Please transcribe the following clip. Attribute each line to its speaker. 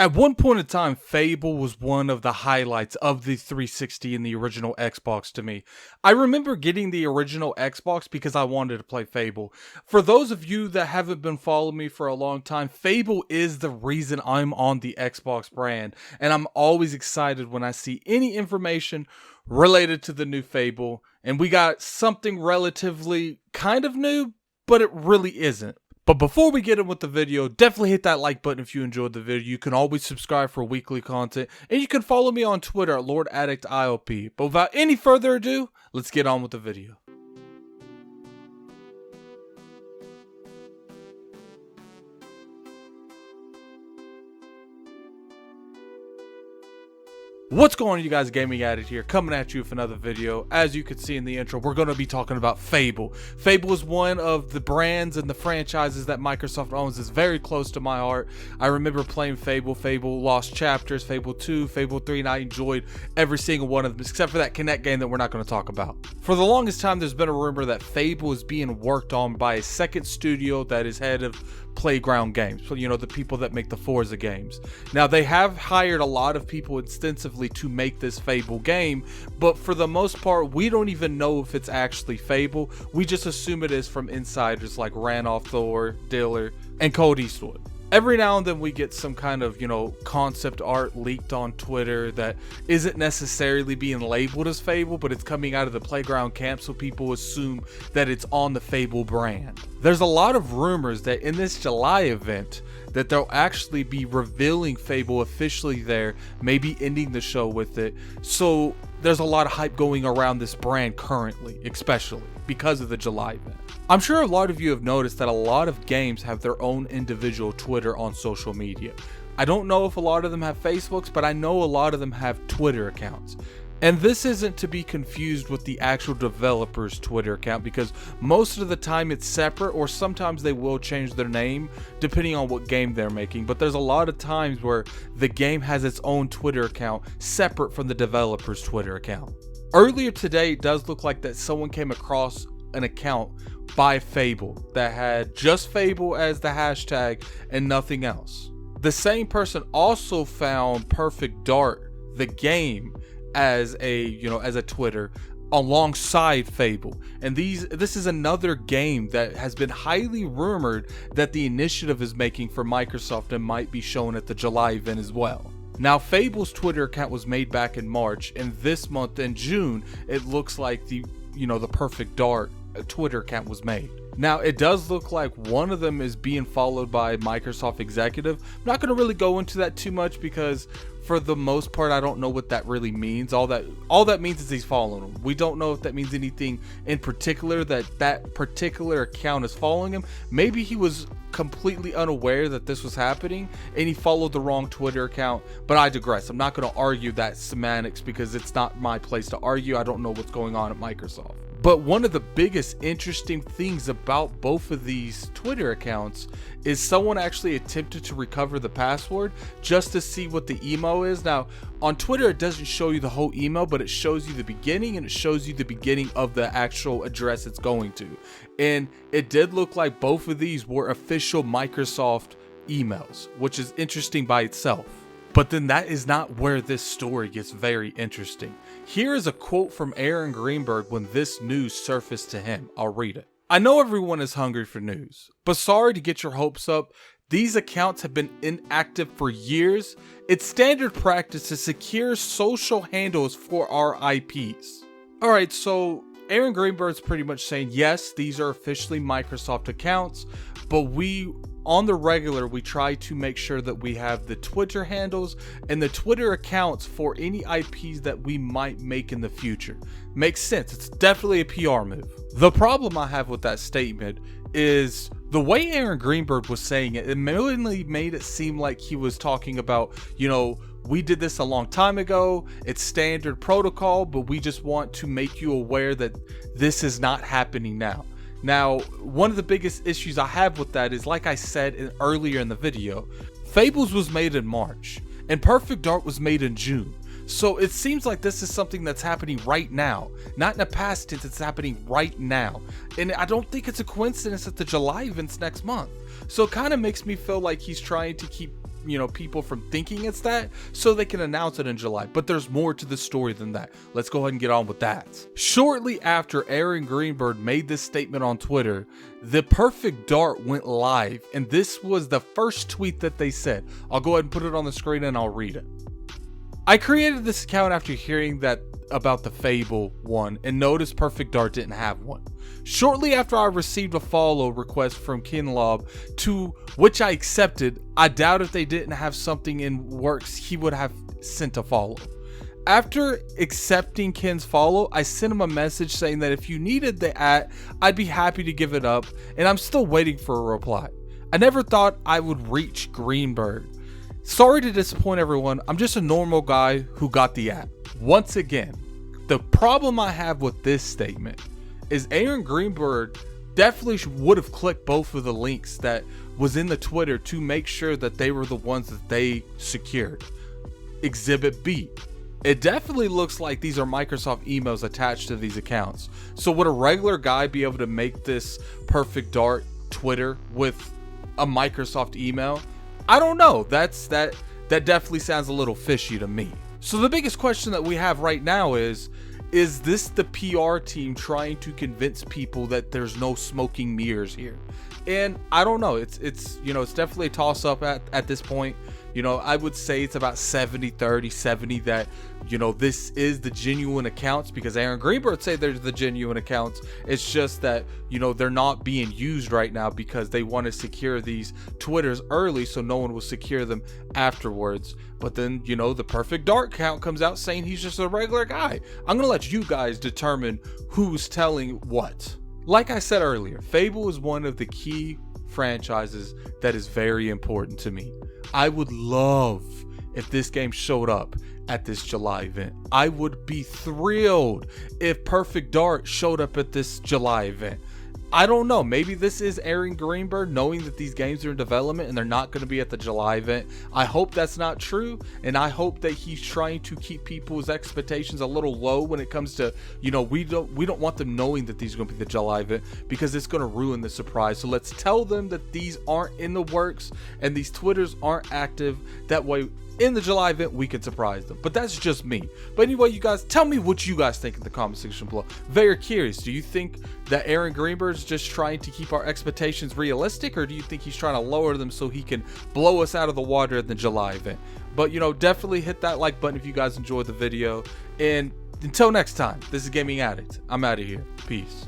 Speaker 1: At one point in time, Fable was one of the highlights of the 360 and the original Xbox to me. I remember getting the original Xbox because I wanted to play Fable. For those of you that haven't been following me for a long time, Fable is the reason I'm on the Xbox brand, and I'm always excited when I see any information related to the new Fable, and we got something relatively kind of new, but it really isn't. But before we get in with the video, definitely hit that like button if you enjoyed the video. You can always subscribe for weekly content, and you can follow me on Twitter at LordAddictIOP. But without any further ado, let's get on with the video. What's going on, you guys? Gaming Addict here, coming at you with another video. As you can see in the intro, we're going to be talking about Fable. Fable is one of the brands and the franchises that Microsoft owns. It's very close to my heart. I remember playing Fable, Fable Lost Chapters, Fable 2, Fable 3, and I enjoyed every single one of them, except for that Kinect game that we're not going to talk about. For the longest time, there's been a rumor that Fable is being worked on by a second studio that is head of Playground Games, so you know, the people that make the Forza games. Now, they have hired a lot of people extensively to make this Fable game, but for the most part, we don't even know if it's actually Fable. We just assume it is from insiders like Randolph Thor, Diller, and Code Eastwood. Every now and then we get some kind of, concept art leaked on Twitter that isn't necessarily being labeled as Fable, but it's coming out of the Playground camp, so people assume that it's on the Fable brand. There's a lot of rumors that in this July event that they'll actually be revealing Fable officially there, maybe ending the show with it. So there's a lot of hype going around this brand currently, especially because of the July event. I'm sure a lot of you have noticed that a lot of games have their own individual Twitter on social media. I don't know if a lot of them have Facebooks, but I know a lot of them have Twitter accounts. And this isn't to be confused with the actual developer's Twitter account, because most of the time it's separate, or sometimes they will change their name depending on what game they're making. But there's a lot of times where the game has its own Twitter account separate from the developer's Twitter account. Earlier today, it does look like that someone came across an account by Fable that had just Fable as the hashtag and nothing else. The same person also found Perfect Dart, the game, as a Twitter alongside Fable. And this is another game that has been highly rumored that the initiative is making for Microsoft and might be shown at the July event as well. Now, Fable's Twitter account was made back in March, and this month in June, it looks like the Perfect Dart Twitter account was made. Now, it does look like one of them is being followed by Microsoft executive. I'm not going to really go into that too much because for the most part, I don't know what that really means. All that means is he's following him. We don't know if that means anything in particular, that particular account is following him. Maybe he was completely unaware that this was happening and he followed the wrong Twitter account, but I digress. I'm not going to argue that semantics because it's not my place to argue. I don't know what's going on at Microsoft. But one of the biggest interesting things about both of these Twitter accounts is someone actually attempted to recover the password just to see what the email is. Now, on Twitter, it doesn't show you the whole email, but it shows you the beginning, and it shows you the beginning of the actual address it's going to. And it did look like both of these were official Microsoft emails, which is interesting by itself. But then that is not where this story gets very interesting. Here is a quote from Aaron Greenberg when this news surfaced to him. I'll read it. "I know everyone is hungry for news, but sorry to get your hopes up. These accounts have been inactive for years. It's standard practice to secure social handles for our IPs." Alright, so Aaron Greenberg's pretty much saying, yes, these are officially Microsoft accounts, but on the regular, we try to make sure that we have the Twitter handles and the Twitter accounts for any IPs that we might make in the future. Makes sense. It's definitely a PR move. The problem I have with that statement is the way Aaron Greenberg was saying it. It mainly made it seem like he was talking about, we did this a long time ago. It's standard protocol, but we just want to make you aware that this is not happening now. Now, one of the biggest issues I have with that is, like I said earlier in the video, Fables was made in March and Perfect Dart was made in June. So it seems like this is something that's happening right now. Not in the past tense, it's happening right now. And I don't think it's a coincidence that the July event's next month. So it kind of makes me feel like he's trying to keep people from thinking it's that, so they can announce it in July. But there's more to the story than that. Let's go ahead and get on with that. Shortly after Aaron Greenberg made this statement on Twitter, the Perfect Dart went live, and this was the first tweet that they said. I'll go ahead and put it on the screen and I'll read it. I created this account after hearing that about the Fable one and noticed Perfect Dart didn't have one. Shortly after I received a follow request from Kinlob, to which I accepted. I doubt if they didn't have something in works he would have sent a follow. After accepting Ken's follow, I sent him a message saying that if you needed the I'd be happy to give it up, and I'm still waiting for a reply. I never thought I would reach Greenberg. Sorry to disappoint everyone, I'm just a normal guy who got the app. Once again, the problem I have with this statement is Aaron Greenberg definitely would have clicked both of the links that was in the Twitter to make sure that they were the ones that they secured. Exhibit B. It definitely looks like these are Microsoft emails attached to these accounts. So would a regular guy be able to make this Perfect Dart Twitter with a Microsoft email? I don't know. That definitely sounds a little fishy to me. So the biggest question that we have right now is this the PR team trying to convince people that there's no smoking mirrors here? And I don't know. It's it's definitely a toss up at this point. I would say it's about 70-30, 70 that this is the genuine accounts, because Aaron Greenberg say they're the genuine accounts. It's just that they're not being used right now because they want to secure these Twitters early so no one will secure them afterwards. But then the Perfect Dart account comes out saying he's just a regular guy. I'm gonna let you guys determine who's telling what. Like I said earlier, Fable is one of the key franchises that is very important to me. I would love if this game showed up at this July event. I would be thrilled if Perfect Dart showed up at this July event. I don't know, maybe this is Aaron Greenberg knowing that these games are in development and they're not going to be at the July event. I hope that's not true, and I hope that he's trying to keep people's expectations a little low when it comes to, we don't want them knowing that these are going to be the July event, because it's going to ruin the surprise. So let's tell them that these aren't in the works and these Twitters aren't active. That way in the July event we can surprise them. But that's just me. But anyway, you guys, tell me what you guys think in the comment section below. Very curious. Do you think that Aaron Greenberg is just trying to keep our expectations realistic, or do you think he's trying to lower them so he can blow us out of the water at the July event? But definitely hit that like button if you guys enjoyed the video, and until next time, this is Gaming Addict. I'm out of here. Peace.